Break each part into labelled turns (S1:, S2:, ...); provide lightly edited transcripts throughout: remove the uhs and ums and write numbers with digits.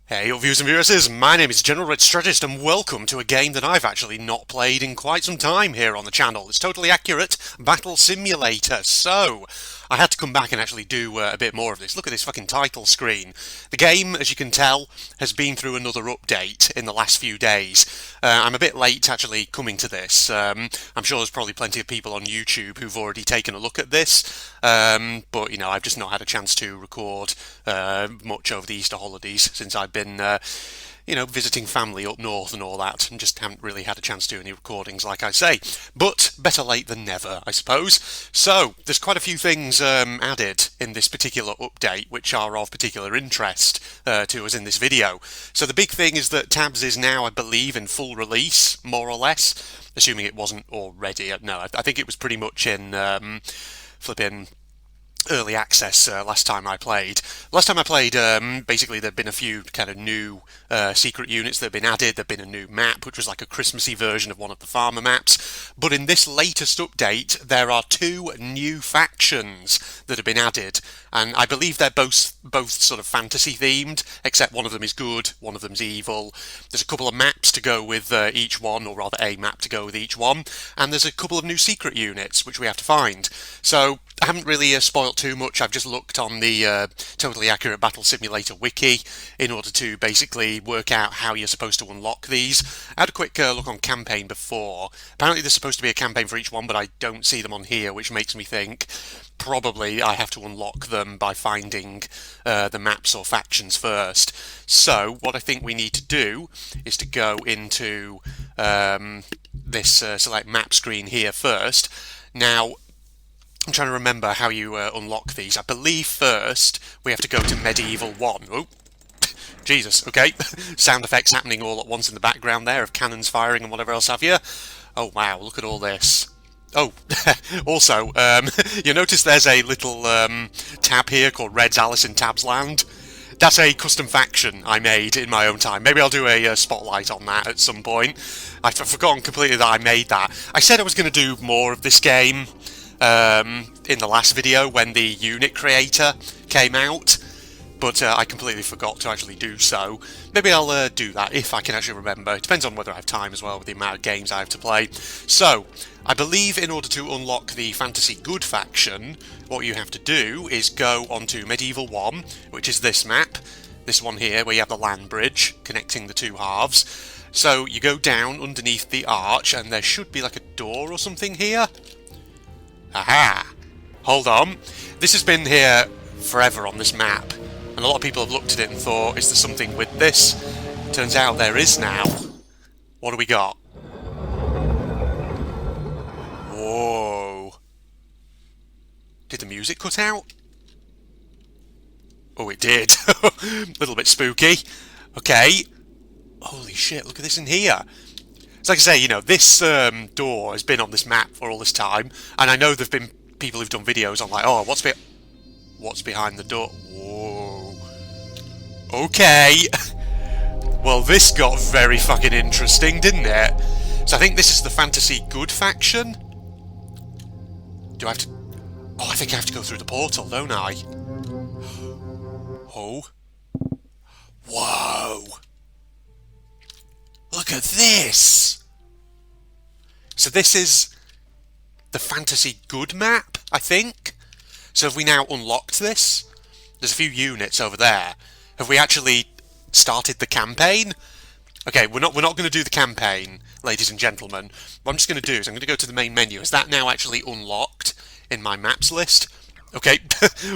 S1: Hey, your viewers and viewers, my name is General Red Strategist and welcome to a game that I've actually not played in quite some time here on the channel. It's Totally Accurate Battle Simulator. So, I had to come back and actually do a bit more of this. Look at this fucking title screen. The game, as you can tell, has been through another update in the last few days. I'm a bit late actually coming to this. I'm sure there's probably plenty of people on YouTube who've already taken a look at this. But, you know, I've just not had a chance to record much over the Easter holidays since I've been visiting family up north and all that, and just haven't really had a chance to do any recordings, like I say. But better late than never, I suppose. So, there's quite a few things added in this particular update, which are of particular interest to us in this video. So the big thing is that Tabs is now, I believe, in full release, more or less, assuming it wasn't already. No, I think it was pretty much in flipping early access last time I played. Basically there'd been a few kind of new secret units that had been added. There'd been a new map, which was like a Christmassy version of one of the farmer maps. But in this latest update, there are two new factions that have been added, and I believe they're both sort of fantasy themed, except one of them is good, one of them's evil. There's a couple of maps to go with each one, or rather a map to go with each one, and there's a couple of new secret units which we have to find. So I haven't really spoilt too much. I've just looked on the Totally Accurate Battle Simulator wiki in order to basically work out how you're supposed to unlock these. I had a quick look on campaign before. Apparently there's supposed to be a campaign for each one, but I don't see them on here, which makes me think probably I have to unlock them by finding the maps or factions first. So what I think we need to do is to go into this select map screen here first. Now, I'm trying to remember how you unlock these. I believe first we have to go to Medieval 1. Oh, Jesus, okay. Sound effects happening all at once in the background there of cannons firing and whatever else have you. Oh, wow, look at all this. Oh, also, you notice there's a little tab here called Red's Alice in Tabs Land. That's a custom faction I made in my own time. Maybe I'll do a spotlight on that at some point. I've forgotten completely that I made that. I said I was going to do more of this game in the last video when the unit creator came out, but I completely forgot to actually do so. Maybe I'll do that if I can actually remember. It depends on whether I have time as well with the amount of games I have to play. So, I believe in order to unlock the Fantasy Good faction, what you have to do is go onto Medieval 1, which is this map, this one here, where you have the land bridge connecting the two halves. So, you go down underneath the arch, and there should be like a door or something here. Aha! Hold on. This has been here forever on this map, and a lot of people have looked at it and thought, is there something with this? Turns out there is now. What do we got? Whoa. Did the music cut out? Oh, it did. A little bit spooky. Okay. Holy shit, look at this in here. So like I say, you know, this door has been on this map for all this time, and I know there've been people who've done videos on like, oh, what's behind the door? Whoa. Okay. Well, this got very fucking interesting, didn't it? So I think this is the Fantasy Good faction. Do I have to... Oh, I think I have to go through the portal, don't I? Oh. Whoa. Look at this! So this is the Fantasy Good map, I think. So have we now unlocked this? There's a few units over there. Have we actually started the campaign? Okay, we're not going to do the campaign, ladies and gentlemen. What I'm just going to do is I'm going to go to the main menu. Is that now actually unlocked in my maps list? Okay,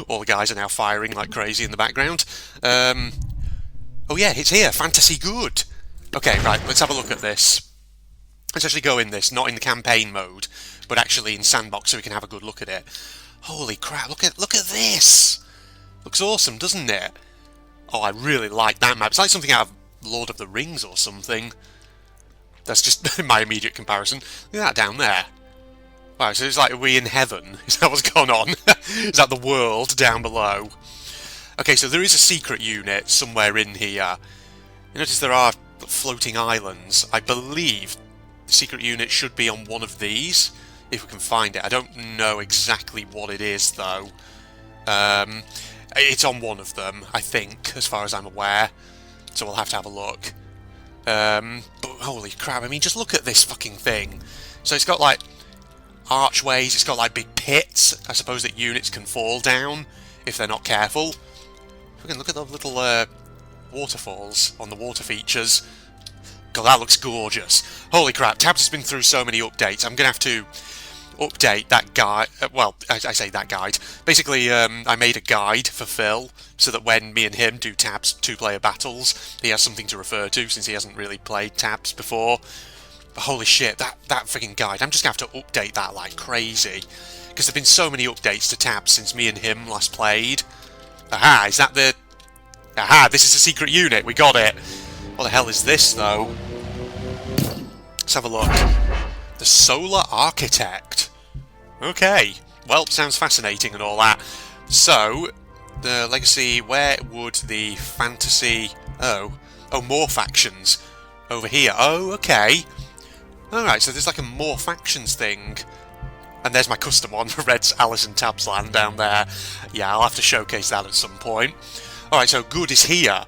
S1: all the guys are now firing like crazy in the background. Oh yeah, it's here, Fantasy Good. Okay, right, let's have a look at this. Let's actually go in this, not in the campaign mode, but actually in sandbox so we can have a good look at it. Holy crap, look at this! Looks awesome, doesn't it? Oh, I really like that map. It's like something out of Lord of the Rings or something. That's just my immediate comparison. Look at that down there. Wow, so it's like, are we in heaven? Is that what's going on? Is that the world down below? Okay, so there is a secret unit somewhere in here. You notice there are floating islands. I believe the secret unit should be on one of these, if we can find it. I don't know exactly what it is, though. It's on one of them, I think, as far as I'm aware. so we'll have to have a look. But holy crap, I mean, just look at this fucking thing. So it's got, like, archways, it's got, like, big pits. I suppose that units can fall down if they're not careful. We can look at the little waterfalls on the water features. God, that looks gorgeous. Holy crap, Tabs has been through so many updates. I'm going to have to update that guide. Well, I say that guide. Basically, I made a guide for Phil so that when me and him do Tabs two-player battles, he has something to refer to since he hasn't really played Tabs before. But holy shit, that freaking guide. I'm just going to have to update that like crazy. Because there have been so many updates to Tabs since me and him last played. Aha, is that the... Aha, this is a secret unit, we got it. What the hell is this, though? Let's have a look. The Solar Architect. Okay, well, sounds fascinating and all that. So, the Legacy, where would the Fantasy... Oh, more factions. Over here. Oh, okay. Alright, so there's like a more factions thing. And there's my custom one, Red's Alice and Tab's Land down there. Yeah, I'll have to showcase that at some point. Alright, so good is here.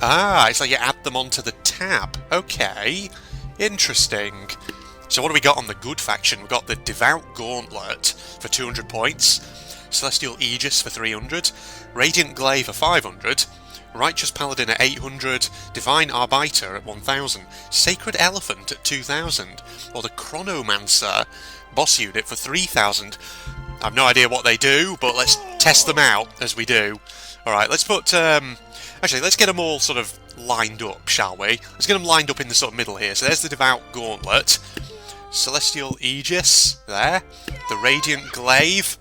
S1: Ah, it's like you add them onto the tab. Okay, interesting. So what do we got on the good faction? We've got the Devout Gauntlet for 200 points, Celestial Aegis for 300, Radiant Glaive for 500, Righteous Paladin at 800, Divine Arbiter at 1000, Sacred Elephant at 2000, or the Chronomancer boss unit for 3000. I have no idea what they do, but let's test them out as we do. Alright, let's put... Actually, let's get them all sort of lined up, shall we? Let's get them lined up in the sort of middle here. So there's the Devout Gauntlet, Celestial Aegis, there, the Radiant Glaive.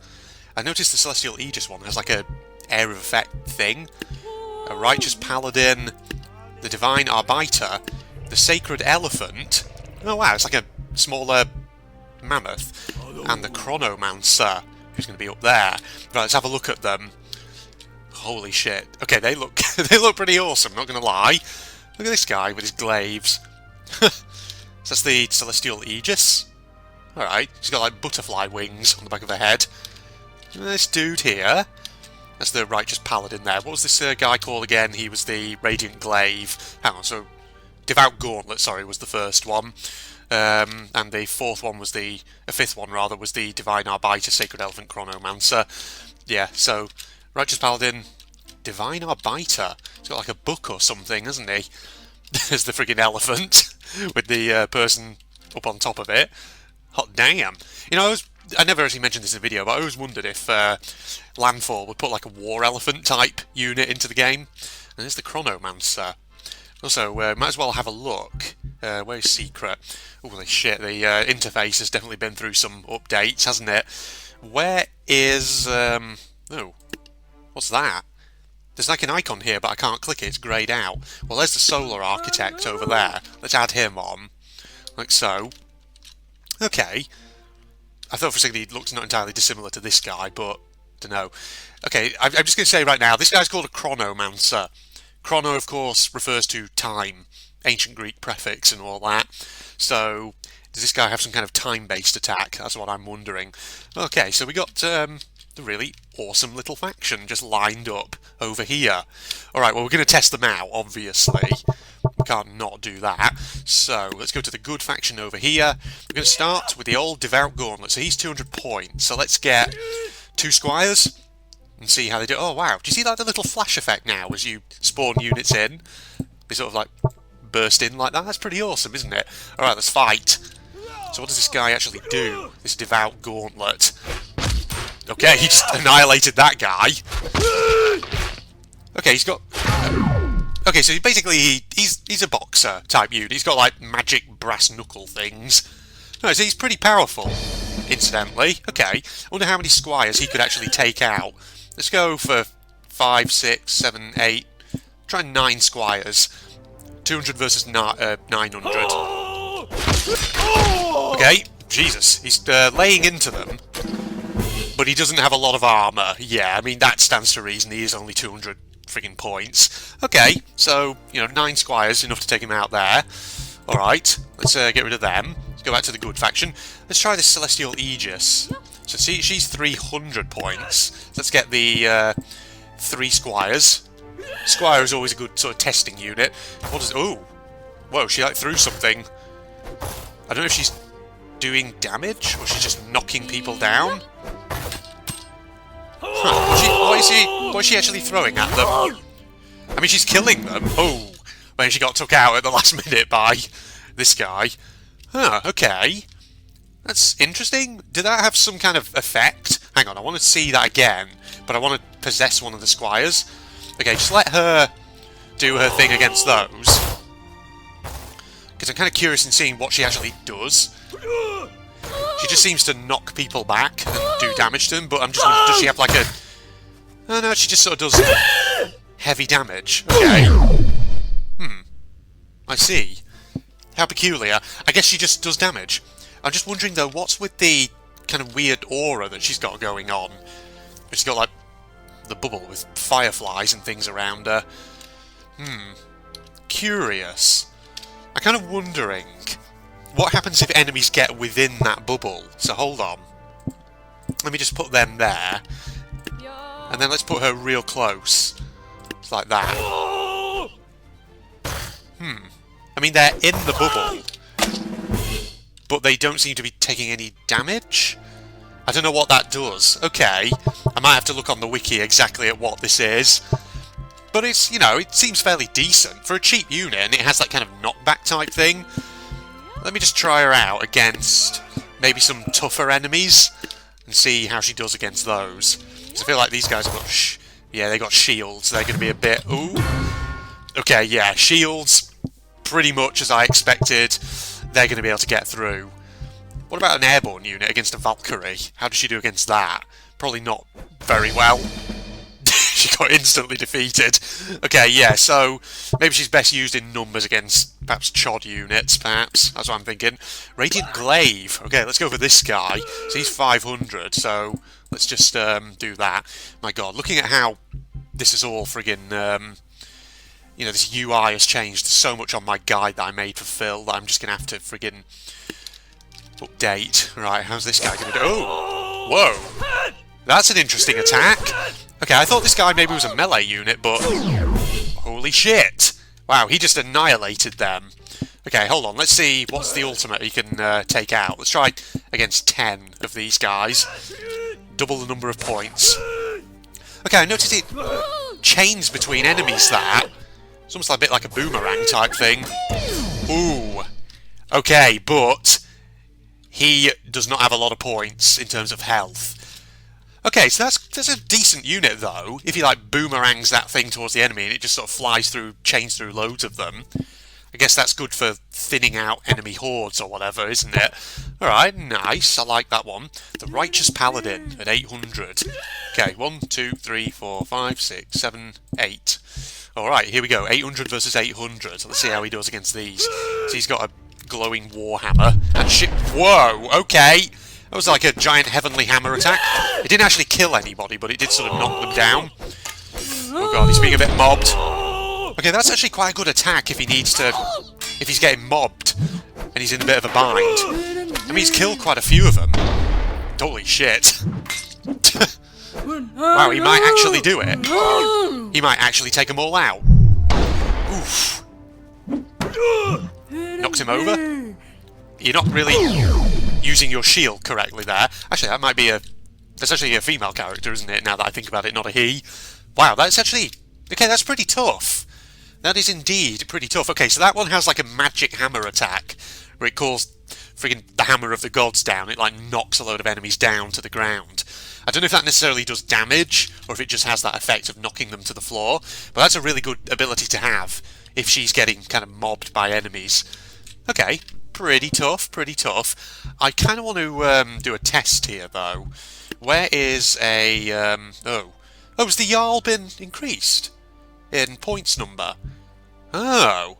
S1: I noticed the Celestial Aegis one has like a air of effect thing. A Righteous Paladin, the Divine Arbiter, the Sacred Elephant. Oh wow, it's like a smaller mammoth. And the Chronomancer, who's going to be up there. Right, let's have a look at them. Holy shit. Okay, they look they look pretty awesome, not gonna lie. Look at this guy with his glaives. So that's the Celestial Aegis. Alright, he's got like butterfly wings on the back of the head. And this dude here. That's the Righteous Paladin there. What was this guy called again? He was the Radiant Glaive. Hang on, so Devout Gauntlet, sorry, was the first one. And the fourth one was the... fifth one, rather, was the Divine Arbiter, Sacred Elephant, Chronomancer. Yeah, so... Righteous Paladin, Divine Arbiter. He's got like a book or something, hasn't he? There's the friggin' elephant with the person up on top of it. Hot damn. You know, I never actually mentioned this in a video, but I always wondered if Landfall would put like a war elephant type unit into the game. And there's the Chronomancer. Also, might as well have a look. Where's Secret? Holy shit, the interface has definitely been through some updates, hasn't it? Where is... oh. What's that? There's like an icon here, but I can't click it, it's greyed out. Well, there's the Solar Architect over there. Let's add him on. Like so. Okay. I thought for a second he looked not entirely dissimilar to this guy, but... dunno. Okay, I'm just going to say right now, this guy's called a Chronomancer. Chrono, of course, refers to time. Ancient Greek prefix and all that. So, does this guy have some kind of time-based attack? That's what I'm wondering. Okay, so we got... the really awesome little faction just lined up over here. Alright, well, we're going to test them out, obviously. We can't not do that. So, let's go to the good faction over here. We're going to start with the old Devout Gauntlet. So, he's 200 points. So, let's get 2 squires and see how they do. Oh, wow. Do you see like the little flash effect now as you spawn units in? They sort of like burst in like that. That's pretty awesome, isn't it? Alright, let's fight. So, what does this guy actually do? This Devout Gauntlet. Okay, he just annihilated that guy. Okay, he's got... okay, so basically he's a boxer type unit. He's got like magic brass knuckle things. No, so he's pretty powerful, incidentally. Okay, I wonder how many squires he could actually take out. Let's go for 5, 6, 7, 8... try 9 squires. 200 versus 900. Okay, Jesus, he's laying into them. But he doesn't have a lot of armour. Yeah, I mean, that stands to reason. He is only 200 friggin' points. Okay, so, you know, 9 squires, enough to take him out there. Alright, let's get rid of them. Let's go back to the good faction. Let's try this Celestial Aegis. So, see, she's 300 points. Let's get the 3 squires. Squire is always a good sort of testing unit. What is... Oh! Whoa, she like threw something. I don't know if she's doing damage, or she's just knocking people down. Huh. What is she actually throwing at them? I mean, she's killing them. Oh! When she got took out at the last minute by this guy. Huh, okay. That's interesting. Did that have some kind of effect? Hang on, I want to see that again, but I want to possess one of the squires. Okay, just let her do her thing against those. Because I'm kind of curious in seeing what she actually does. She just seems to knock people back and do damage to them, but I'm just wondering, does she have like a... Oh no, she just sort of does heavy damage. Okay. I see. How peculiar. I guess she just does damage. I'm just wondering though, what's with the kind of weird aura that she's got going on? She's got like the bubble with fireflies and things around her. Curious. I'm kind of wondering what happens if enemies get within that bubble. So hold on. Let me just put them there. And then let's put her real close. It's like that. I mean, they're in the bubble, but they don't seem to be taking any damage. I don't know what that does. Okay, I might have to look on the wiki exactly at what this is. But it's, you know, it seems fairly decent for a cheap unit, and it has that kind of knockback type thing. Let me just try her out against maybe some tougher enemies and see how she does against those. Because I feel like these guys have got, yeah, they got shields. They're going to be a bit, ooh. Okay, yeah, shields. Pretty much as I expected, they're going to be able to get through. What about an airborne unit against a Valkyrie? How does she do against that? Probably not very well. She got instantly defeated. Okay, yeah, so maybe she's best used in numbers against perhaps Chod units, perhaps. That's what I'm thinking. Radiant Glaive. Okay, let's go for this guy. So he's 500, so let's just do that. My god, looking at how this is all friggin'... you know, this UI has changed so much on my guide that I made for Phil that I'm just going to have to friggin' update. Right, how's this guy going to do? Oh! Whoa! That's an interesting attack. Okay, I thought this guy maybe was a melee unit, but... Holy shit! Wow, he just annihilated them. Okay, hold on, let's see what's the ultimate he can take out. Let's try against 10 of these guys. Double the number of points. Okay, I noticed it chains between enemies, that. It's almost like a bit like a boomerang type thing. Ooh. Okay, but he does not have a lot of points in terms of health. Okay, so that's a decent unit though. If he like boomerangs that thing towards the enemy and it just sort of flies through, chains through loads of them. I guess that's good for thinning out enemy hordes or whatever, isn't it? Alright, nice. I like that one. The Righteous Paladin at 800. Okay, 1, 2, 3, 4, 5, 6, 7, 8. Alright, here we go. 800 versus 800. Let's see how he does against these. So he's got a glowing warhammer. And shit. Whoa, okay. That was like a giant heavenly hammer attack. It didn't actually kill anybody, but it did sort of knock them down. Oh god, he's being a bit mobbed. Okay, that's actually quite a good attack if he needs to... if he's getting mobbed and he's in a bit of a bind. I mean, he's killed quite a few of them. Holy shit. Wow, he might actually do it. He might actually take them all out. Oof. Knocked him over. You're not really using your shield correctly there. Actually, that might be a... that's actually a female character, isn't it? Now that I think about it, not a he. Wow, that's actually... okay, that's pretty tough. That is indeed pretty tough. Okay, so that one has like a magic hammer attack, where it calls friggin' the hammer of the gods down. It like knocks a load of enemies down to the ground. I don't know if that necessarily does damage, or if it just has that effect of knocking them to the floor, but that's a really good ability to have if she's getting kind of mobbed by enemies. Okay, pretty tough, pretty tough. I kind of want to do a test here, though. Where is a... oh, has the Jarl been increased in points number? Oh,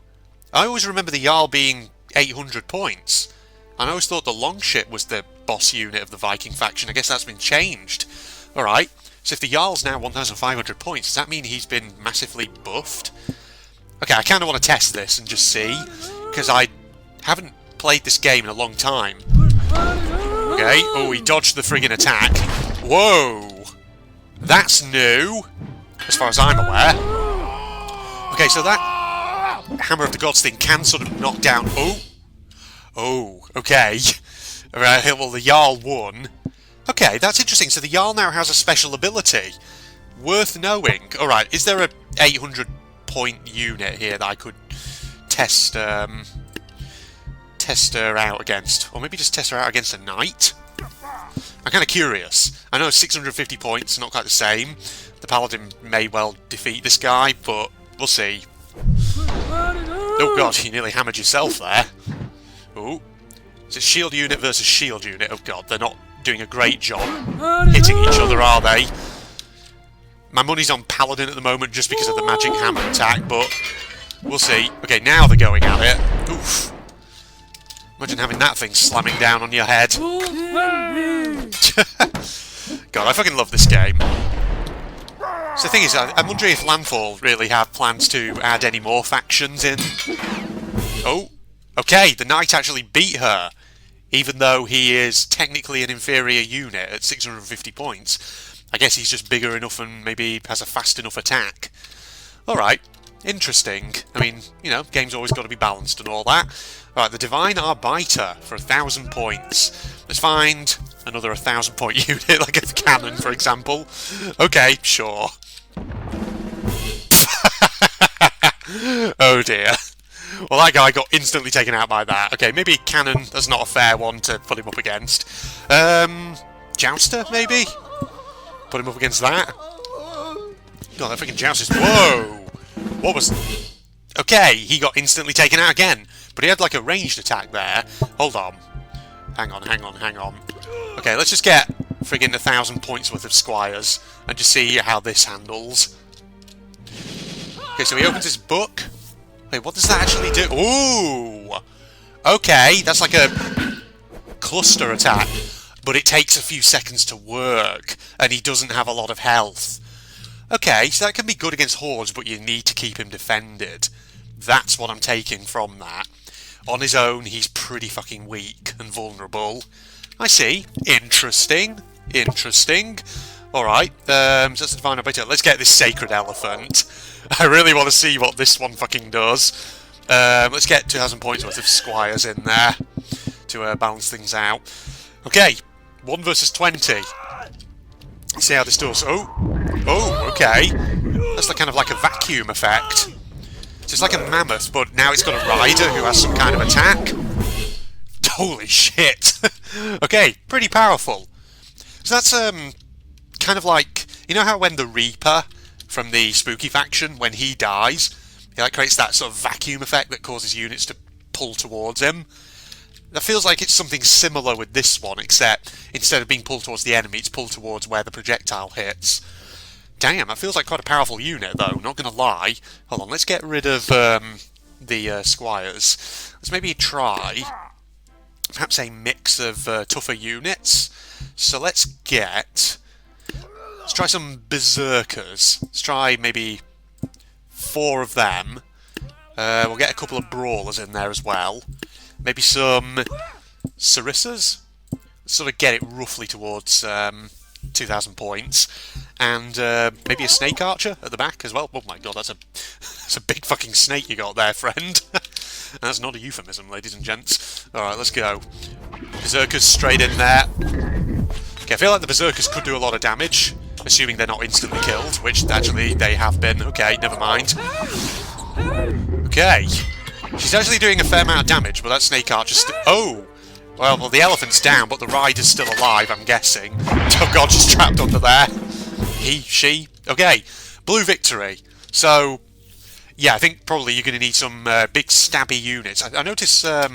S1: I always remember the Jarl being 800 points. And I always thought the Longship was the boss unit of the Viking faction. I guess that's been changed. Alright, so if the Jarl's now 1,500 points, does that mean he's been massively buffed? Okay, I kind of want to test this and just see, because I haven't played this game in a long time. Okay, oh, he dodged the friggin' attack. Whoa! That's new, as far as I'm aware. Okay, so that Hammer of the Gods thing can sort of knock down... Oh, okay. Right, well, the Jarl won. Okay, that's interesting. So the Jarl now has a special ability. Worth knowing. Alright, is there a 800-point unit here that I could test test her out against? Or maybe just test her out against a knight? I'm kind of curious. I know 650 points, not quite the same. The Paladin may well defeat this guy, but we'll see. Oh god, you nearly hammered yourself there. Ooh. It's a shield unit versus shield unit. Oh god, they're not doing a great job hitting each other, are they? My money's on Paladin at the moment just because of the magic hammer attack, but we'll see. Okay, now they're going at it. Oof. Imagine having that thing slamming down on your head. God, I fucking love this game. So the thing is, I'm wondering if Landfall really have plans to add any more factions in. Oh, okay, the Knight actually beat her, even though he is technically an inferior unit at 650 points. I guess he's just bigger enough and maybe has a fast enough attack. Alright, interesting. I mean, you know, game's always got to be balanced and all that. Alright, the Divine Arbiter for 1,000 points. Let's find another 1,000-point unit, like a cannon, for example. Okay, sure. Oh dear. Well, that guy got instantly taken out by that. Okay, maybe cannon, that's not a fair one to put him up against. Jouster, maybe? Put him up against that. God, that freaking Jouster's... Whoa! What was... Okay, he got instantly taken out again. But he had like a ranged attack there. Hold on. Hang on. Okay, let's just get friggin' 1,000 points worth of squires and just see how this handles. Okay, so he opens his book. Wait, what does that actually do? Ooh! Okay, that's like a cluster attack. But it takes a few seconds to work, and he doesn't have a lot of health. Okay, so that can be good against hordes, but you need to keep him defended. That's what I'm taking from that. On his own, he's pretty fucking weak and vulnerable. I see. Interesting. Alright, so that's the Divine Arbiter. Let's get this Sacred Elephant. I really want to see what this one fucking does. Let's get 2,000 points worth of squires in there to balance things out. Okay, 1 versus 20. Let's see how this does. Oh, okay. That's kind of like a vacuum effect. So it's like a mammoth, but now it's got a rider who has some kind of attack. Holy shit. Okay, pretty powerful. So that's kind of like, you know how when the Reaper from the Spooky faction, when he dies, he like creates that sort of vacuum effect that causes units to pull towards him? That feels like it's something similar with this one, except instead of being pulled towards the enemy, it's pulled towards where the projectile hits. Damn, that feels like quite a powerful unit, though, not gonna lie. Hold on, let's get rid of the squires. Let's maybe try perhaps a mix of tougher units. So let's try some berserkers. Let's try maybe 4 of them. We'll get a couple of brawlers in there as well. Maybe some sarissas. Sort of get it roughly towards 2,000 points. And maybe a snake archer at the back as well. Oh my god, that's a big fucking snake you got there, friend. That's not a euphemism, ladies and gents. Alright, let's go. Berserkers straight in there. Okay, I feel like the Berserkers could do a lot of damage, assuming they're not instantly killed, which actually they have been. Okay, never mind. Okay. She's actually doing a fair amount of damage, but that snake archer's oh! Well, the elephant's down, but the rider's still alive, I'm guessing. Oh god, she's trapped under there. She. Okay, blue victory. So, yeah, I think probably you're going to need some big stabby units. I noticed a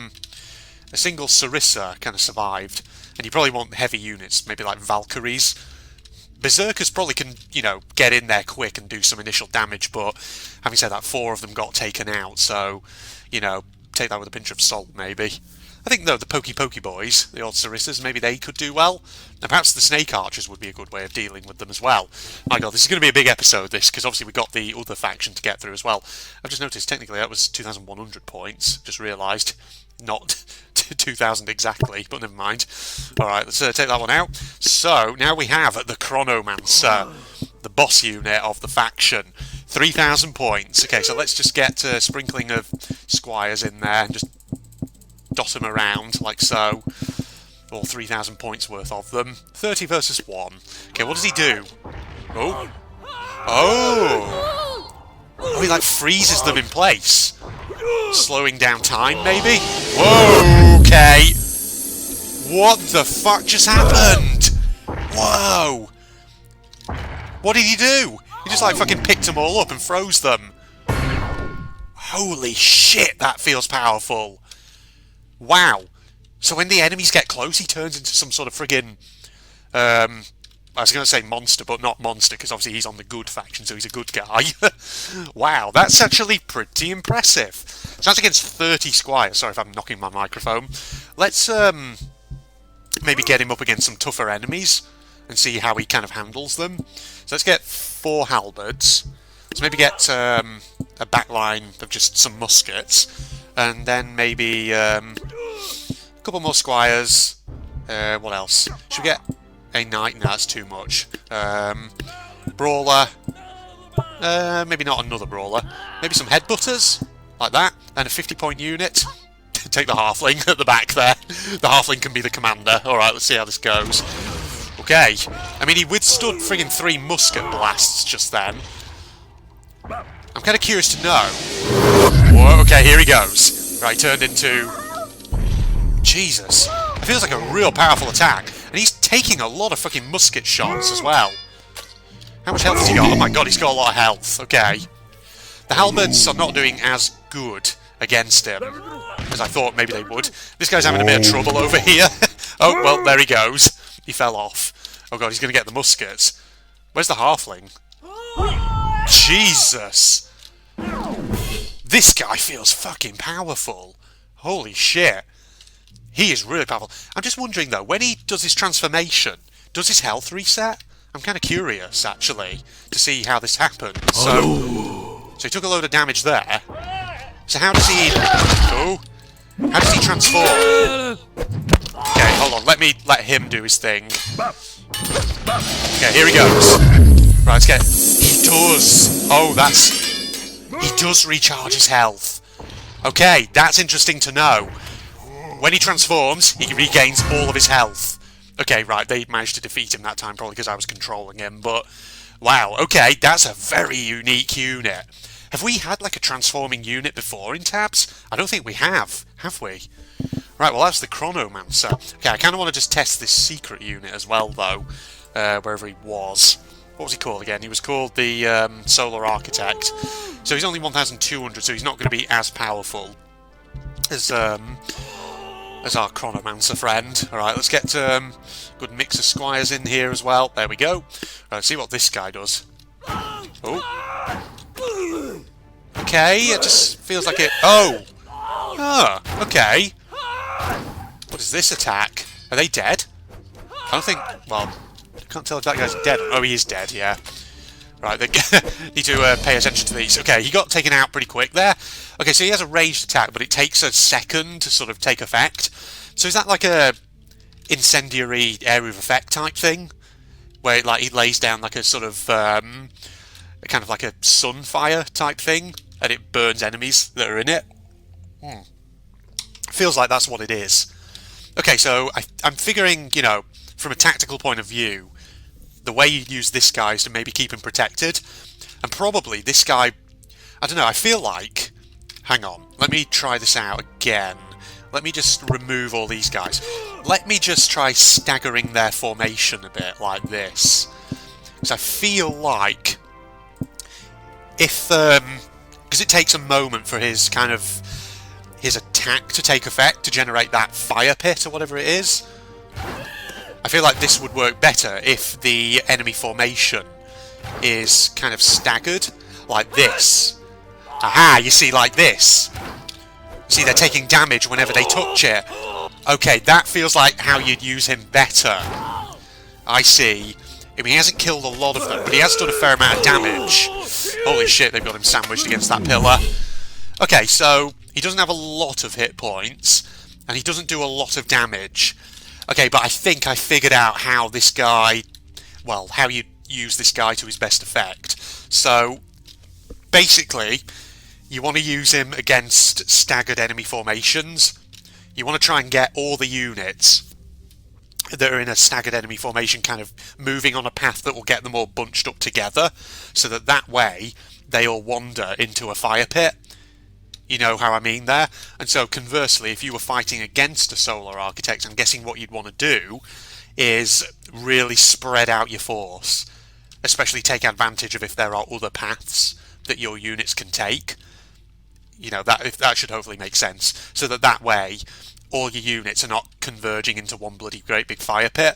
S1: single Sarissa kind of survived, and you probably want heavy units, maybe like Valkyries. Berserkers probably can, you know, get in there quick and do some initial damage, but having said that, 4 of them got taken out, so, you know, take that with a pinch of salt, maybe. I think, though, the Pokey boys, the old Sarissas, maybe they could do well. And perhaps the Snake Archers would be a good way of dealing with them as well. My god, this is going to be a big episode, this, because obviously we've got the other faction to get through as well. I've just noticed, technically, that was 2,100 points. Just realised. Not 2,000 exactly, but never mind. Alright, let's take that one out. So, now we have the Chronomancer, the boss unit of the faction, 3,000 points. Okay, so let's just get a sprinkling of squires in there and just dot them around like so. Or 3,000 points worth of them. 30 versus 1. Okay, what does he do? Oh. Oh! Oh, he like freezes them in place. Slowing down time, maybe? Whoa, okay. What the fuck just happened? Whoa! What did he do? He just like fucking picked them all up and froze them. Holy shit, that feels powerful. Wow. So when the enemies get close, he turns into some sort of friggin'... I was going to say monster, but not monster, because obviously he's on the good faction, so he's a good guy. Wow, that's actually pretty impressive. So that's against 30 squires. Sorry if I'm knocking my microphone. Let's maybe get him up against some tougher enemies and see how he kind of handles them. So let's get 4 halberds. Let's maybe get a backline of just some muskets. And then maybe a couple more squires. What else? Should we get a knight? No, that's too much. Brawler. Maybe not another brawler. Maybe some headbutters, like that. And a 50-point unit. Take the halfling at the back there. The halfling can be the commander. Alright, let's see how this goes. Okay. I mean, he withstood friggin' 3 musket blasts just then. I'm kind of curious to know. Whoa, okay, here he goes. Right, turned into... Jesus. It feels like a real powerful attack. And he's taking a lot of fucking musket shots as well. How much health has he got? Oh my god, he's got a lot of health. Okay. The halberds are not doing as good against him as I thought maybe they would. This guy's having a bit of trouble over here. Oh, well, there he goes. He fell off. Oh god, he's going to get the muskets. Where's the halfling? Jesus! This guy feels fucking powerful. Holy shit. He is really powerful. I'm just wondering though, when he does his transformation, does his health reset? I'm kind of curious, actually, to see how this happens. So he took a load of damage there. So how does he... Oh! How does he transform? Okay, hold on. Let him do his thing. Okay, here he goes. Right, let's get... He does! Oh, that's... He does recharge his health. Okay, that's interesting to know. When he transforms, he regains all of his health. Okay, right, they managed to defeat him that time, probably because I was controlling him, but... Wow, okay, that's a very unique unit. Have we had, like, a transforming unit before in Tabs? I don't think we have we? Right, well, that's the Chronomancer. Okay, I kind of want to just test this secret unit as well, though, wherever he was. What was he called again? He was called the Solar Architect. So he's only 1,200, so he's not going to be as powerful as our Chronomancer friend. Alright, let's get a good mix of squires in here as well. There we go. Right, let's see what this guy does. Oh. Okay, it just feels like it... Oh! Oh, okay. What is this attack? Are they dead? I don't think... Well, I can't tell if that guy's dead. Oh, he is dead, yeah. Right, they need to pay attention to these. Okay, he got taken out pretty quick there. Okay, so he has a ranged attack, but it takes a second to sort of take effect. So is that like a incendiary area of effect type thing? Where like he lays down like a sort of... kind of like a sunfire type thing, and it burns enemies that are in it. Feels like that's what it is. Okay, so I'm figuring, you know, from a tactical point of view, the way you use this guy is to maybe keep him protected, and probably this guy, I don't know, I feel like... Hang on, let me try this out again. Let me just remove all these guys. Let me just try staggering their formation a bit, like this. Because I feel like... If, because it takes a moment for his kind of, his attack to take effect, to generate that fire pit or whatever it is. I feel like this would work better if the enemy formation is kind of staggered, like this. Aha, you see, like this. See, they're taking damage whenever they touch it. Okay, that feels like how you'd use him better. I see. I mean, he hasn't killed a lot of them, but he has done a fair amount of damage. Holy shit, they've got him sandwiched against that pillar. Okay, so he doesn't have a lot of hit points, and he doesn't do a lot of damage. Okay, but I think I figured out how this guy... Well, how you use this guy to his best effect. So, basically, you want to use him against staggered enemy formations. You want to try and get all the units that are in a staggered enemy formation kind of moving on a path that will get them all bunched up together, so that way they all wander into a fire pit. You know how I mean there? And so conversely, if you were fighting against a Solar Architect, I'm guessing what you'd want to do is really spread out your force, especially take advantage of if there are other paths that your units can take. You know, that should hopefully make sense, so that way all your units are not converging into one bloody great big fire pit.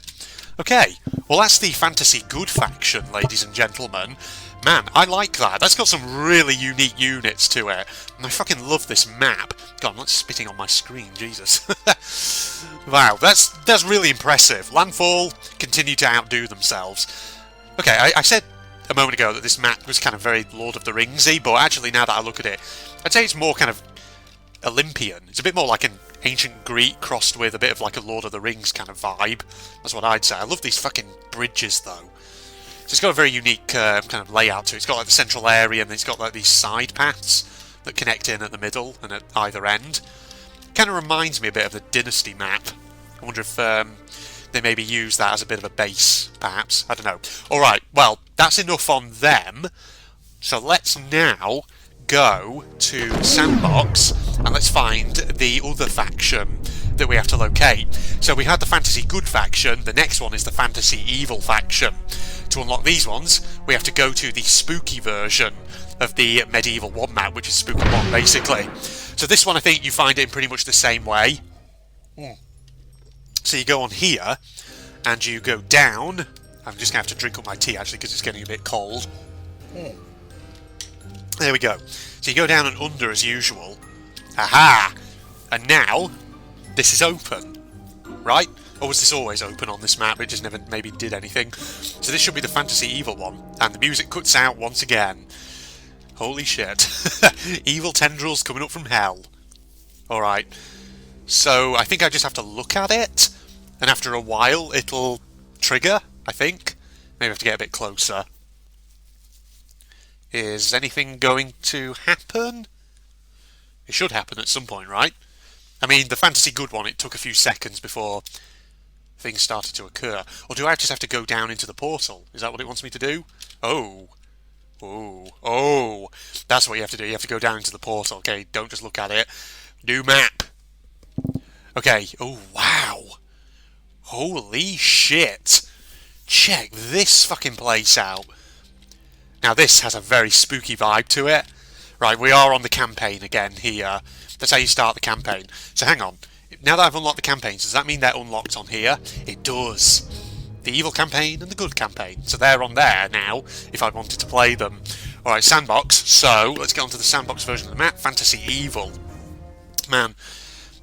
S1: Okay, well that's the Fantasy Good faction, ladies and gentlemen. Man, I like that. That's got some really unique units to it. And I fucking love this map. God, I'm not spitting on my screen, Jesus. Wow, that's really impressive. Landfall continue to outdo themselves. Okay, I said a moment ago that this map was kind of very Lord of the Ringsy, but actually now that I look at it, I'd say it's more kind of Olympian. It's a bit more like an ancient Greek crossed with a bit of like a Lord of the Rings kind of vibe. That's what I'd say. I love these fucking bridges though. So it's got a very unique kind of layout to it. It's got like the central area, and then it's got like these side paths that connect in at the middle and at either end. Kind of reminds me a bit of the Dynasty map. I wonder if they maybe use that as a bit of a base, perhaps. I don't know. Alright, well, that's enough on them. So let's now go to Sandbox and let's find the other faction that we have to locate. So we had the Fantasy Good faction, the next one is the Fantasy Evil faction. To unlock these ones, we have to go to the spooky version of the Medieval 1 map, which is Spooky 1, basically. So this one, I think you find it in pretty much the same way. So you go on here, and you go down. I'm just going to have to drink up my tea, actually, because it's getting a bit cold. There we go. So you go down and under as usual. Aha! And now, this is open. Right? Or was this always open on this map? It just never maybe did anything. So this should be the Fantasy Evil one. And the music cuts out once again. Holy shit. Evil tendrils coming up from hell. Alright. So I think I just have to look at it. And after a while it'll trigger, I think. Maybe I have to get a bit closer. Is anything going to happen? It should happen at some point, right? I mean, the Fantasy Good one, it took a few seconds before things started to occur. Or do I just have to go down into the portal? Is that what it wants me to do? Oh. Oh. That's what you have to do. You have to go down into the portal. Okay, don't just look at it. New map. Okay. Oh, wow. Holy shit. Check this fucking place out. Now, this has a very spooky vibe to it. Right, we are on the campaign again here. That's how you start the campaign. So hang on. Now that I've unlocked the campaigns, does that mean they're unlocked on here? It does. The evil campaign and the good campaign. So they're on there now, if I wanted to play them. Alright, Sandbox. So, let's get on to the Sandbox version of the map. Fantasy Evil. Man,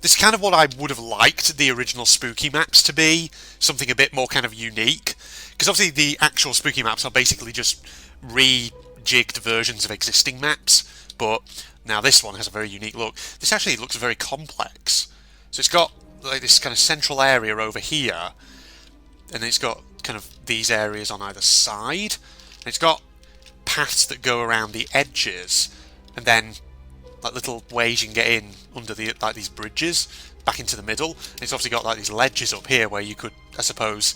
S1: this is kind of what I would have liked the original Spooky maps to be. Something a bit more kind of unique. Because obviously the actual Spooky maps are basically just rejigged versions of existing maps. But now this one has a very unique look. This actually looks very complex. So it's got like this kind of central area over here, and it's got kind of these areas on either side. And it's got paths that go around the edges, and then like little ways you can get in under the like these bridges back into the middle. And it's obviously got like these ledges up here where you could, I suppose,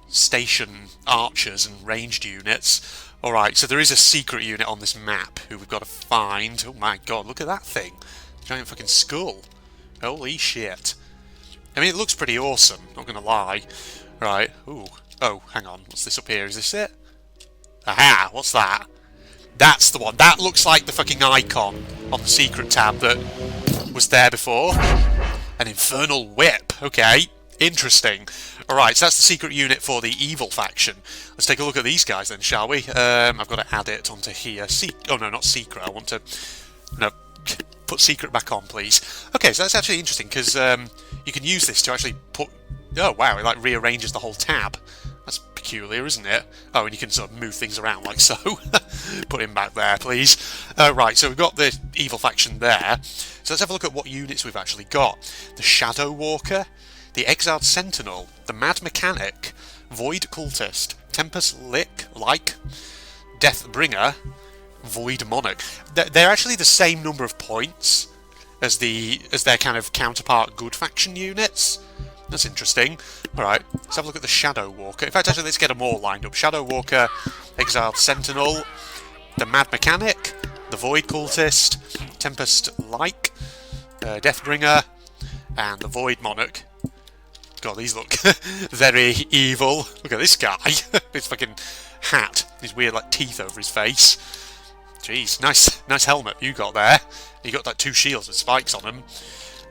S1: station archers and ranged units. Alright, so there is a secret unit on this map who we've got to find. Oh my god, look at that thing. Giant fucking skull. Holy shit. I mean, it looks pretty awesome, not gonna lie. Right, ooh. Oh, hang on, what's this up here? Is this it? Aha, what's that? That's the one. That looks like the fucking icon on the secret tab that was there before. An Infernal Whip. Okay, interesting. Alright, so that's the secret unit for the evil faction. Let's take a look at these guys then, shall we? I've got to add it onto here. Oh no, not secret. I want to... No, put secret back on, please. Okay, so that's actually interesting, because you can use this to actually put... Oh wow, it like rearranges the whole tab. That's peculiar, isn't it? Oh, and you can sort of move things around like so. Put him back there, please. Right, so we've got the evil faction there. So let's have a look at what units we've actually got. The Shadow Walker, the Exiled Sentinel, the Mad Mechanic, Void Cultist, Tempest Like, Deathbringer, Void Monarch. They're actually the same number of points as their kind of counterpart good faction units. That's interesting. Alright, let's have a look at the Shadow Walker. In fact, actually, let's get them all lined up. Shadow Walker, Exiled Sentinel, the Mad Mechanic, the Void Cultist, Tempest-like, Deathbringer, and the Void Monarch. God, these look very evil. Look at this guy. His fucking hat. His weird, like, teeth over his face. Jeez, nice helmet you got there. You got, like, 2 shields with spikes on them.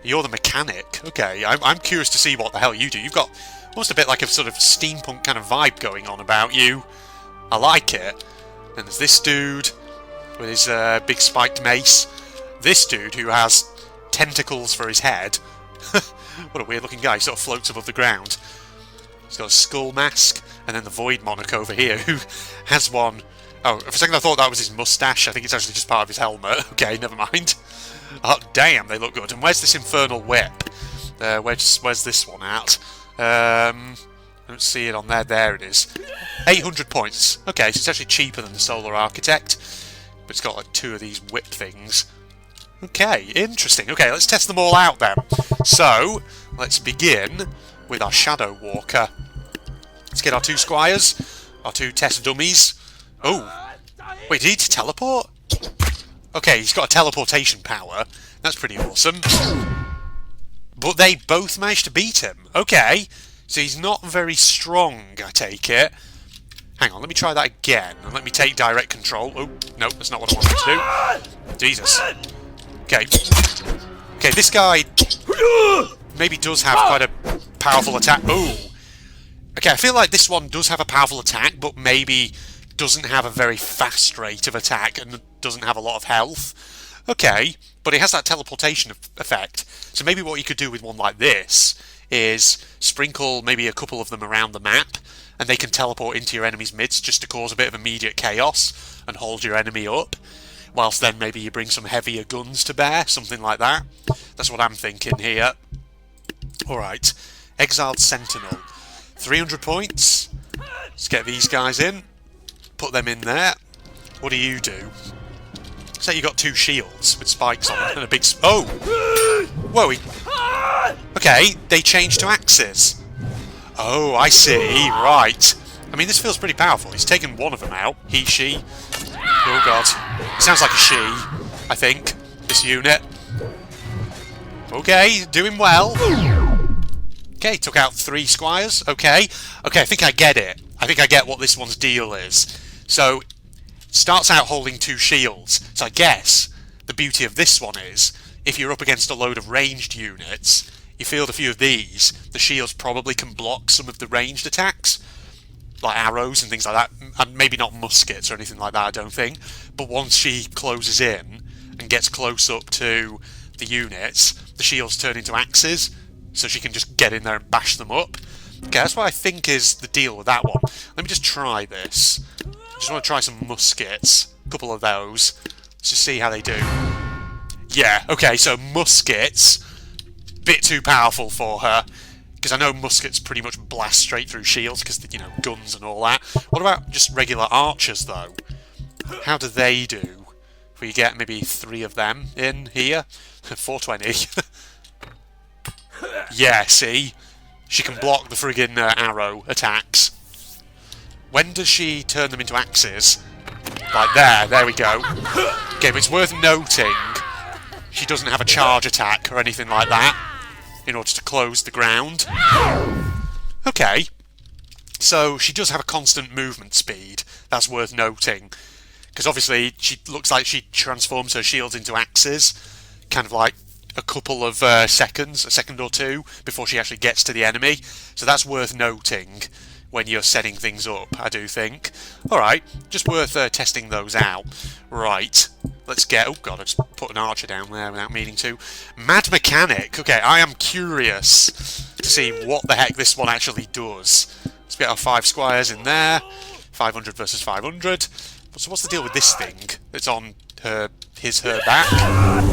S1: You're the mechanic. Okay, I'm curious to see what the hell you do. You've got almost a bit like a sort of steampunk kind of vibe going on about you. I like it. Then there's this dude with his big spiked mace. This dude who has tentacles for his head. What a weird looking guy. He sort of floats above the ground. He's got a skull mask. And then the Void Monarch over here who has one... Oh, for a second I thought that was his moustache. I think it's actually just part of his helmet. Okay, never mind. Oh, damn, they look good. And where's this Infernal Whip? Where's this one at? I don't see it on there. There it is. 800 points. Okay, so it's actually cheaper than the Solar Architect. But it's got like 2 of these whip things. Okay, interesting. Okay, let's test them all out then. So, let's begin with our Shadow Walker. Let's get our 2 squires, our 2 test dummies. Oh, wait, did he teleport? Okay, he's got a teleportation power. That's pretty awesome. But they both managed to beat him. Okay, so he's not very strong, I take it. Hang on, let me try that again. And let me take direct control. Oh, no, that's not what I wanted to do. Jesus. Okay. Okay, this guy maybe does have quite a powerful attack. Oh. Okay, I feel like this one does have a powerful attack, but maybe doesn't have a very fast rate of attack and doesn't have a lot of health. Okay, but it has that teleportation effect. So maybe what you could do with one like this is sprinkle maybe a couple of them around the map, and they can teleport into your enemy's midst just to cause a bit of immediate chaos and hold your enemy up, whilst then maybe you bring some heavier guns to bear, something like that. That's what I'm thinking here. Alright, Exiled Sentinel. 300 points. Let's get these guys in. Put them in there. What do you do? Say you got 2 shields with spikes on them and a big... Oh! Whoa! Okay, they changed to axes. Oh, I see. Right. I mean, this feels pretty powerful. He's taken one of them out. He, she. Oh, God. It sounds like a she, I think. This unit. Okay, doing well. Okay, took out 3 squires. Okay. Okay, I think I get it. I think I get what this one's deal is. So, starts out holding 2 shields. So I guess the beauty of this one is, if you're up against a load of ranged units, you field a few of these, the shields probably can block some of the ranged attacks, like arrows and things like that, and maybe not muskets or anything like that, I don't think. But once she closes in and gets close up to the units, the shields turn into axes, so she can just get in there and bash them up. Okay, that's what I think is the deal with that one. Let me just try this. Just want to try some muskets. A couple of those. Let's just see how they do. Yeah, okay, so muskets. Bit too powerful for her. Because I know muskets pretty much blast straight through shields, because, you know, guns and all that. What about just regular archers, though? How do they do? If we get maybe 3 of them in here? 420. Yeah, see? She can block the friggin' arrow attacks. When does she turn them into axes? Like there we go. Okay, but it's worth noting she doesn't have a charge attack or anything like that in order to close the ground. Okay, so she does have a constant movement speed. That's worth noting. Because obviously she looks like she transforms her shields into axes, kind of like a couple of seconds, a second or 2, before she actually gets to the enemy. So that's worth noting when you're setting things up, I do think. Alright, just worth testing those out. Right, let's get... Oh god, I just put an archer down there without meaning to. Mad Mechanic. Okay, I am curious to see what the heck this one actually does. Let's get our 5 squires in there. 500 versus 500. So what's the deal with this thing that's on her back?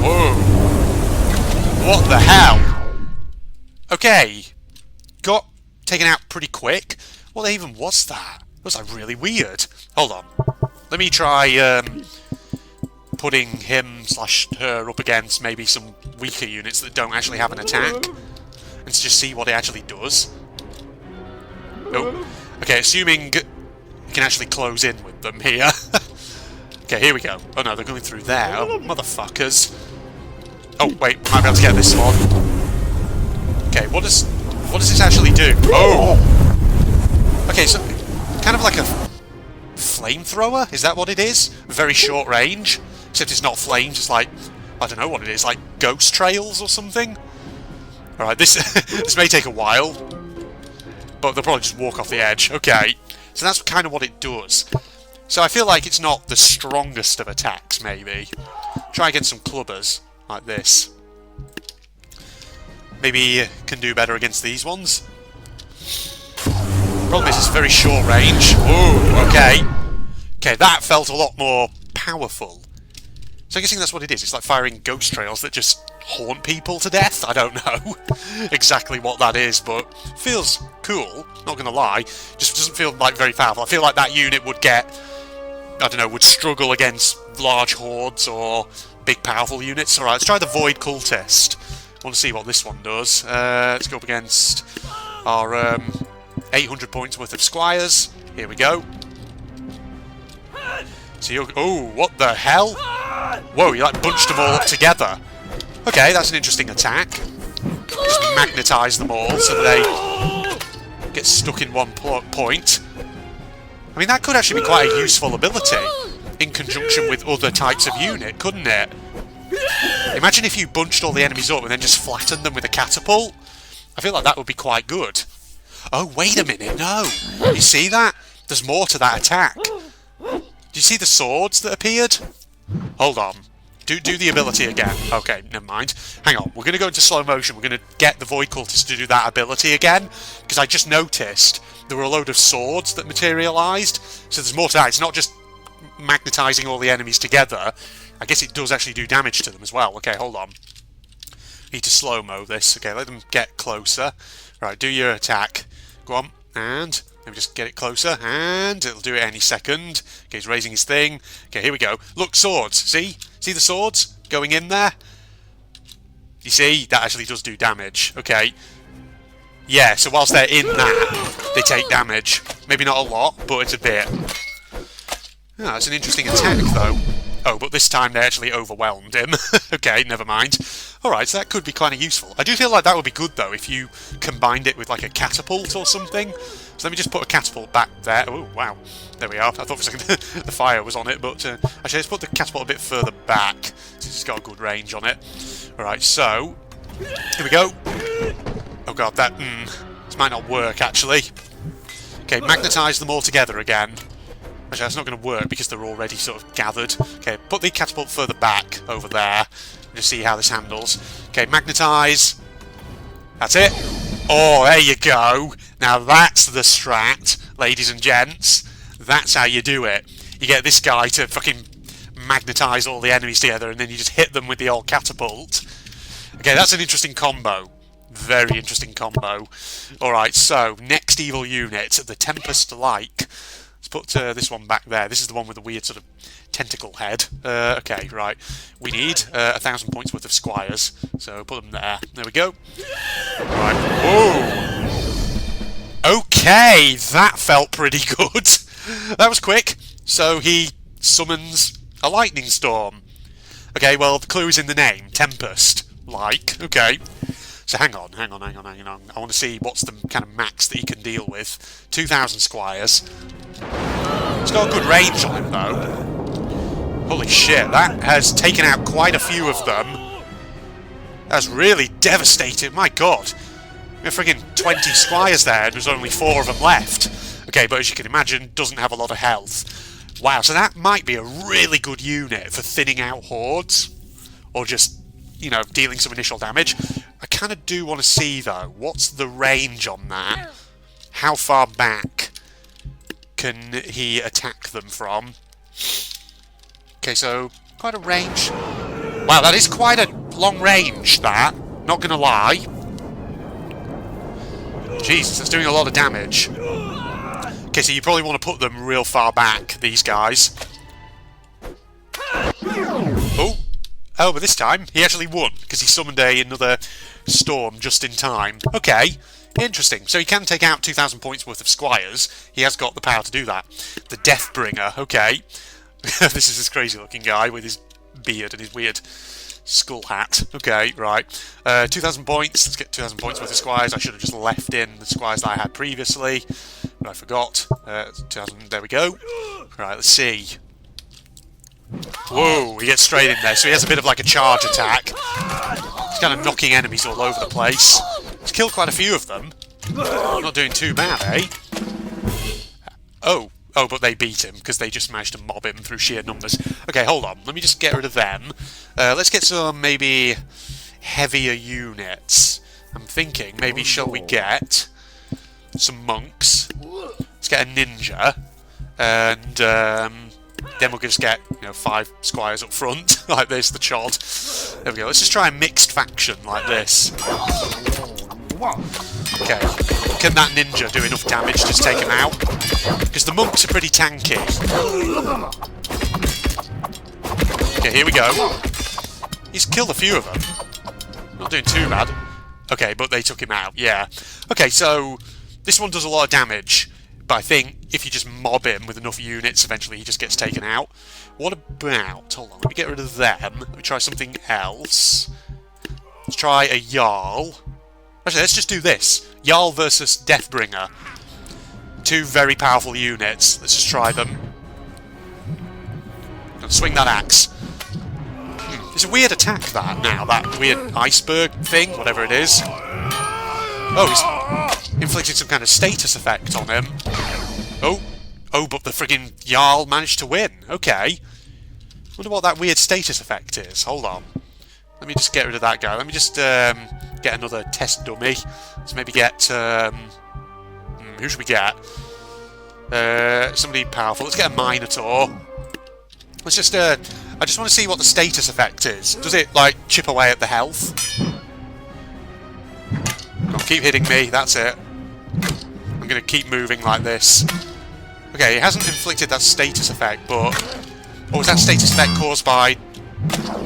S1: Whoa! What the hell? Okay, got taken out pretty quick. What even was that? That was like really weird. Hold on. Let me try putting him/her up against maybe some weaker units that don't actually have an attack, and to just see what it actually does. Oh, okay, assuming you can actually close in with them here. Okay, here we go. Oh no, they're going through there. Oh, motherfuckers. Oh, wait, we might be able to get this one. Okay, what does this actually do? Oh! Okay, so, kind of like a flamethrower? Is that what it is? Very short range? Except it's not flames, it's like, I don't know what it is, like ghost trails or something? Alright, this this may take a while, but they'll probably just walk off the edge. Okay, so that's kind of what it does. So I feel like it's not the strongest of attacks, maybe. Try against some clubbers, like this. Maybe can do better against these ones. Problem is, it's very short range. Ooh, okay. Okay, that felt a lot more powerful. So I'm guessing that's what it is. It's like firing ghost trails that just haunt people to death. I don't know exactly what that is, but feels cool, not gonna lie. Just doesn't feel like very powerful. I feel like that unit would get, I don't know, would struggle against large hordes or big powerful units. Alright, let's try the Void Cultist. I want to see what this one does. Let's go up against our 800 points worth of squires. Here we go. So you're, oh, what the hell? Whoa, you like bunched them all up together. Okay, that's an interesting attack. Just magnetise them all so that they get stuck in one point. I mean, that could actually be quite a useful ability in conjunction with other types of unit, couldn't it? Imagine if you bunched all the enemies up and then just flattened them with a catapult. I feel like that would be quite good. Oh, wait a minute, no. You see that? There's more to that attack. Do you see the swords that appeared? Hold on. Do the ability again. Okay, never mind. Hang on, we're going to go into slow motion. We're going to get the Void Cultist to do that ability again, because I just noticed there were a load of swords that materialised. So there's more to that. It's not just magnetising all the enemies together. I guess it does actually do damage to them as well. Okay, hold on. Need to slow-mo this. Okay, let them get closer. Right, do your attack. Go on, and maybe just get it closer, and it'll do it any second. Okay, he's raising his thing. Okay, here we go. Look, swords. See? See the swords going in there? You see? That actually does do damage. Okay. Yeah, so whilst they're in that, they take damage. Maybe not a lot, but it's a bit. Yeah, that's an interesting attack, though. Oh, but this time they actually overwhelmed him. Okay, never mind. Alright, so that could be kind of useful. I do feel like that would be good, though, if you combined it with, like, a catapult or something. So let me just put a catapult back there. Oh, wow. There we are. I thought for a second the fire was on it, but actually, let's put the catapult a bit further back, since it's got a good range on it. Alright, so, here we go. Oh, God, this might not work, actually. Okay, magnetise them all together again. Actually, that's not going to work because they're already sort of gathered. Okay, put the catapult further back over there. And just see how this handles. Okay, magnetise. That's it. Oh, there you go. Now that's the strat, ladies and gents. That's how you do it. You get this guy to fucking magnetise all the enemies together and then you just hit them with the old catapult. Okay, that's an interesting combo. Very interesting combo. Alright, so, next evil unit, the Tempest-like. Let's put this one back there. This is the one with the weird sort of tentacle head. Okay, right. We need 1,000 points worth of squires. So put them there. There we go. Right. Whoa! Okay, that felt pretty good. That was quick. So he summons a lightning storm. Okay, well, the clue is in the name. Tempest-like. Okay. So hang on. I want to see what's the kind of max that he can deal with. 2,000 squires. It's got a good range on him, though. Holy shit, that has taken out quite a few of them. That's really devastating. My god. We have friggin' 20 squires there, and there's only 4 of them left. Okay, but as you can imagine, doesn't have a lot of health. Wow, so that might be a really good unit for thinning out hordes. Or just, you know, dealing some initial damage. I kind of do want to see, though, what's the range on that? How far back can he attack them from? Okay, so quite a range. Wow, that is quite a long range, that. Not gonna lie. Jesus, that's doing a lot of damage. Okay, so you probably want to put them real far back, these guys. Oh, but this time he actually won because he summoned another storm just in time. Okay, interesting. So he can take out 2,000 points worth of squires. He has got the power to do that. The Deathbringer. Okay, this is this crazy-looking guy with his beard and his weird skull hat. Okay, right. 2,000 points. Let's get 2,000 points worth of squires. I should have just left in the squires that I had previously, but I forgot. 2,000. There we go. Right. Let's see. Whoa, he gets straight in there, so he has a bit of like a charge attack. He's kind of knocking enemies all over the place. He's killed quite a few of them. Not doing too bad, eh? Oh, but they beat him, because they just managed to mob him through sheer numbers. Okay, hold on, let me just get rid of them. Let's get some, maybe, heavier units. I'm thinking, maybe shall we get some monks? Let's get a ninja. And, then we'll just get, 5 squires up front, like this, the chod. There we go. Let's just try a mixed faction like this. Okay. Can that ninja do enough damage to take him out? Because the monks are pretty tanky. Okay, here we go. He's killed a few of them. Not doing too bad. Okay, but they took him out, yeah. Okay, so this one does a lot of damage. But I think if you just mob him with enough units, eventually he just gets taken out. What about... Hold on, let me get rid of them. Let me try something else. Let's try a Jarl. Actually, let's just do this. Jarl versus Deathbringer. 2 very powerful units. Let's just try them. Gonna swing that axe. It's a weird attack, that, now. That weird iceberg thing, whatever it is. Oh, he's inflicted some kind of status effect on him. Oh, but the friggin' Jarl managed to win. Okay. Wonder what that weird status effect is. Hold on. Let me just get rid of that guy. Let me just get another test dummy. Let's maybe get... who should we get? Somebody powerful. Let's get a Minotaur. Let's just... I just want to see what the status effect is. Does it, like, chip away at the health? Come on, keep hitting me. That's it. I'm going to keep moving like this. Okay, it hasn't inflicted that status effect, but... Or was that status effect caused by...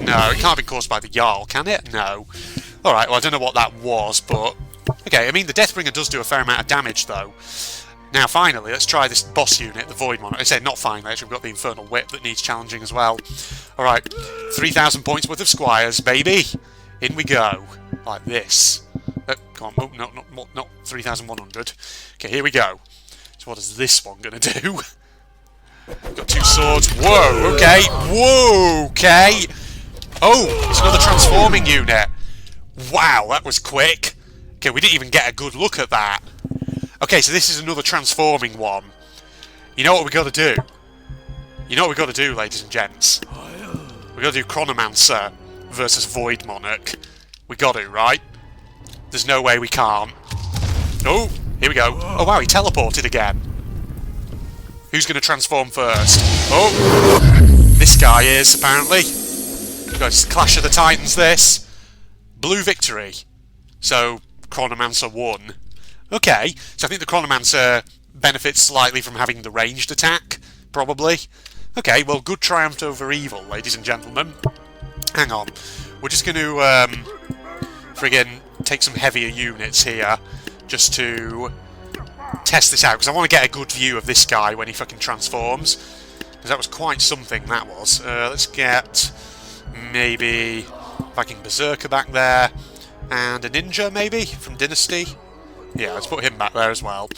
S1: No, it can't be caused by the Jarl, can it? No. Alright, well, I don't know what that was, but... Okay, I mean, the Deathbringer does do a fair amount of damage, though. Now, finally, let's try this boss unit, the Void Monarch. I say not finally, actually, we've got the Infernal Whip that needs challenging as well. Alright, 3,000 points worth of squires, baby! In we go. Like this. Come on, not 3,100. Okay, here we go. So what is this one going to do? Got 2 swords. Whoa, okay. Whoa, okay. Oh, it's another transforming unit. Wow, that was quick. Okay, we didn't even get a good look at that. Okay, so this is another transforming one. You know what we got to do? You know what we got to do, ladies and gents? We got to do Chronomancer versus Void Monarch. We got to, right? There's no way we can't. Oh, here we go. Oh wow, he teleported again. Who's going to transform first? Oh, this guy is, apparently. Guys, Clash of the Titans, this. Blue victory. So, Chronomancer won. Okay, so I think the Chronomancer benefits slightly from having the ranged attack, probably. Okay, well, good triumph over evil, ladies and gentlemen. Hang on. We're just going to, friggin' take some heavier units here, just to test this out, because I want to get a good view of this guy when he fucking transforms. Because that was quite something, that was. Let's get maybe fucking Berserker back there, and a ninja, maybe, from Dynasty. Yeah, let's put him back there as well.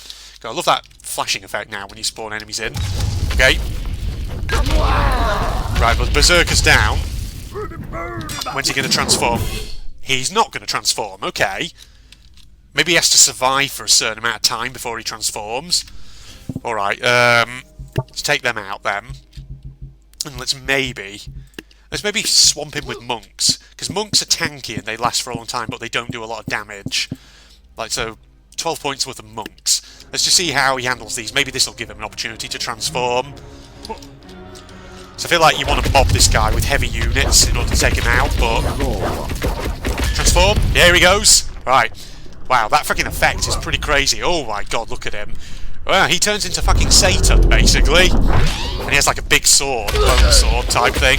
S1: God, I love that flashing effect now when you spawn enemies in. Okay. Right, but Berserker's down. When's he going to transform? He's not going to transform, okay. Maybe he has to survive for a certain amount of time before he transforms. Alright, let's take them out then. And let's maybe swamp him with monks. Because monks are tanky and they last for a long time, but they don't do a lot of damage. Like, so, 12 points worth of monks. Let's just see how he handles these. Maybe this will give him an opportunity to transform. So I feel like you want to mob this guy with heavy units in order to take him out, but... Transform. Yeah, here he goes. Right. Wow, that fucking effect is pretty crazy. Oh my god, look at him. Well, he turns into fucking Satan, basically. And he has like a big sword, a bone sword type thing.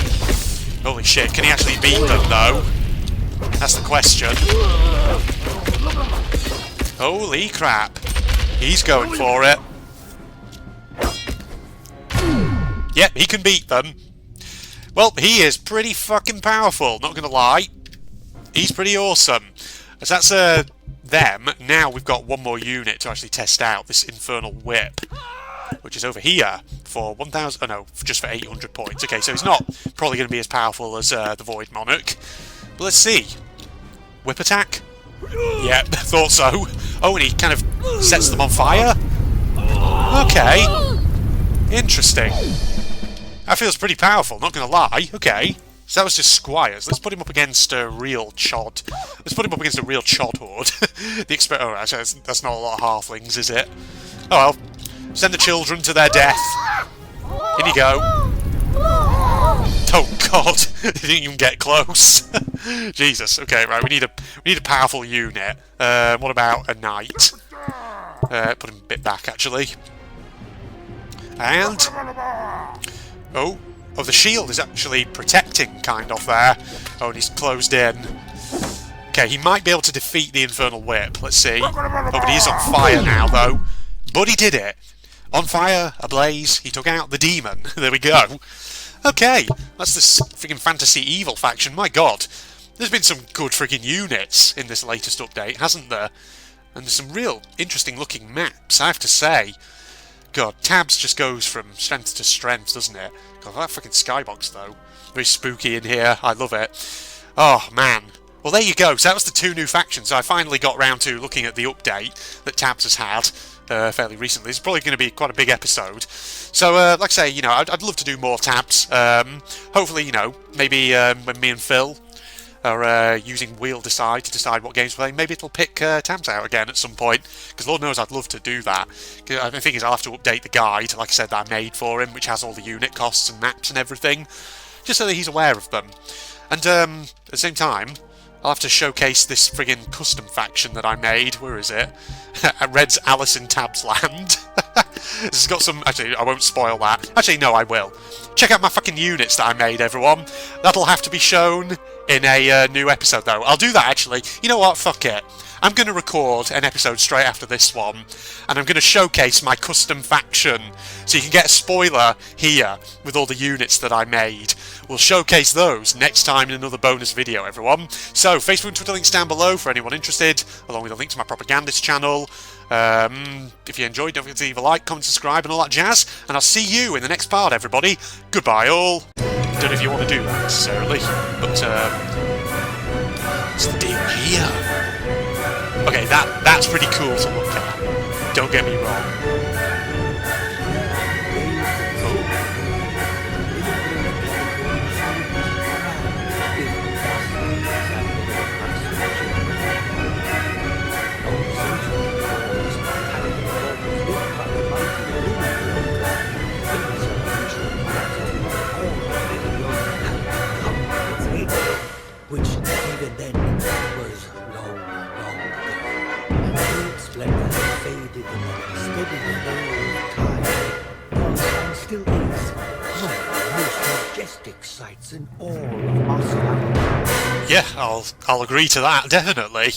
S1: Holy shit, can he actually beat them though? That's the question. Holy crap. He's going for it. Yep, he can beat them. Well, he is pretty fucking powerful, not gonna lie. He's pretty awesome. As that's them, now we've got one more unit to actually test out, this Infernal Whip, which is over here for 1,000, oh no, just for 800 points. Okay, so he's not probably going to be as powerful as the Void Monarch. But let's see. Whip attack? Yeah, thought so. Oh, and he kind of sets them on fire? Okay. Interesting. That feels pretty powerful, not going to lie. Okay. So that was just squires. Let's put him up against a real chod. Let's put him up against a real chod horde. Oh, actually, that's not a lot of halflings, is it? Oh well. Send the children to their death. In you go. Oh god, they didn't even get close. Jesus. Okay, right. We need a powerful unit. What about a knight? Put him a bit back actually. And oh, the shield is actually protecting kind of there. Oh, and he's closed in. Okay, he might be able to defeat the Infernal Whip. Let's see. Oh, but he is on fire now though. But he did it. On fire, ablaze, he took out the demon. There we go. Okay, that's this freaking Fantasy Evil faction. My god, there's been some good freaking units in this latest update, hasn't there? And there's some real interesting looking maps, I have to say. God, Tabs just goes from strength to strength, doesn't it? God, that freaking skybox though. Very spooky in here, I love it. Oh man. Well, there you go. So that was the two new factions. I finally got round to looking at the update that Tabs has had fairly recently. It's probably going to be quite a big episode. So, like I say, you know, I'd love to do more Tabs. Hopefully, you know, maybe when me and Phil are using Wheel Decide to decide what games to play, maybe it'll pick Tabs out again at some point. Because Lord knows I'd love to do that. The thing is, I'll have to update the guide, like I said, that I made for him, which has all the unit costs and maps and everything, just so that he's aware of them. And at the same time, I'll have to showcase this friggin' custom faction that I made. Where is it? Red's Alice in Tabs Land. This has got some... Actually, I won't spoil that. Actually, no, I will. Check out my fucking units that I made, everyone. That'll have to be shown in a new episode, though. I'll do that, actually. You know what? Fuck it. I'm going to record an episode straight after this one, and I'm going to showcase my custom faction, so you can get a spoiler here with all the units that I made. We'll showcase those next time in another bonus video, everyone. So, Facebook and Twitter links down below for anyone interested, along with a link to my propagandist channel. If you enjoyed, don't forget to leave a like, comment, subscribe, and all that jazz. And I'll see you in the next part, everybody. Goodbye, all. Don't know if you want to do that necessarily, but what's the deal here? Okay, that's pretty cool to look at. Don't get me wrong.
S2: Which even then was long, long ago. Great splendor faded in the steady flow of time. And still is one of the most majestic sights in all of Moscow.
S1: Yeah, I'll agree to that, definitely.